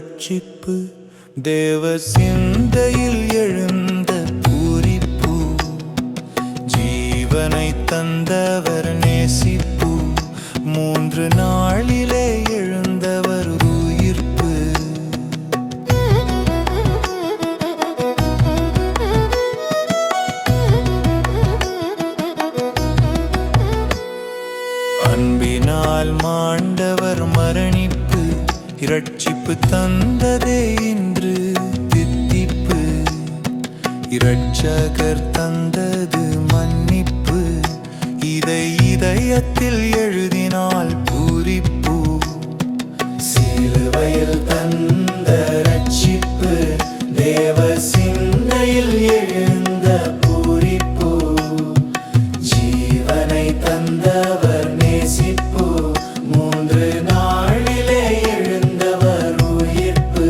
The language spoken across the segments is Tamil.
ரட்சிப்பு தேவ சிந்தையில் எழுந்த பூரிப்பு ஜீவனை தந்தவர் நேசிப்பு 3 நாளிலே எழுந்தவர் உயிர்ப்பு அன்பினால் மாண்டவர் மரணிப்பு இரட்சிப்பு தந்ததே இன்று தித்திப்பு இரட்சகர் தந்தது மன்னிப்பு இதை இதயத்தில் எழுதினால் பூரிப்பு சிலுவையில் தந்த ரட்சிப்பு தேவ சிந்தையில் எழுந்த பூரிப்பு ஜீவனை தந்தவர் நேசிப்பு 3 நாளிலே எழுந்தவர் உயிர்ப்பு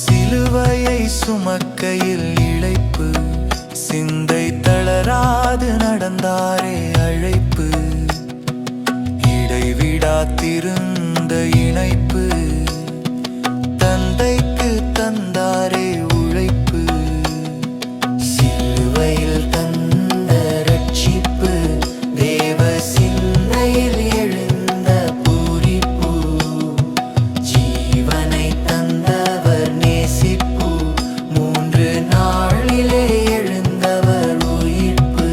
சிலுவையை சுமக்கையில் இழைப்பு சிந்தை தளராது நடந்தாரே அழைப்பு இடைவிடா திருந்த இணைப்பு தந்தைக்கு தந்தாரே உழைப்பு சிலுவையில் தந்த ரட்சிப்பு தேவ சிந்தையில் எழுந்த பூரிப்பு ஜீவனை தந்தவர் நேசிப்பு 3 நாளிலே எழுந்தவர் உயிர்ப்பு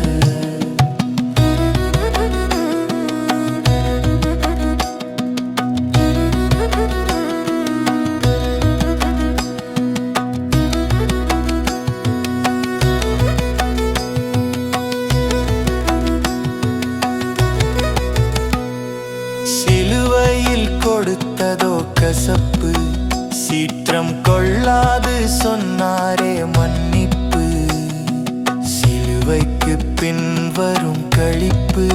சிலுவையில் கொடுத்ததோ கசப்பு சீற்றம் கொள்ளாது சொன்னாரே மன்னிப்பு சிலுவைக்கு பின் வரும் களிப்பு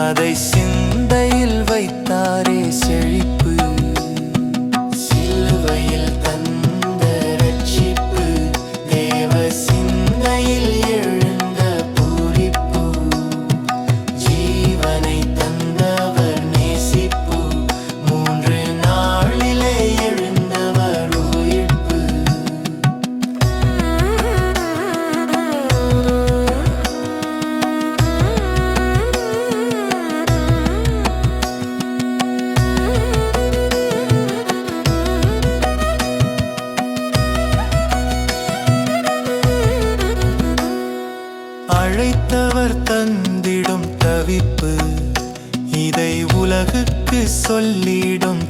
அதை சிந்தையில் வைத்தாரே செழிப்பு சிலுவையில் தந்த ரட்சிப்பு தேவ சிந்தையில் எழுந்த பூரிப்பு ஜீவனை தந்தவர் நேசிப்பு 3 நாளிலே எழுந்தவர் உயிர்ப்பு அழைத்தவர் தந்திடும் தவிப்பு இதை உலகுக்கு சொல்லிடும்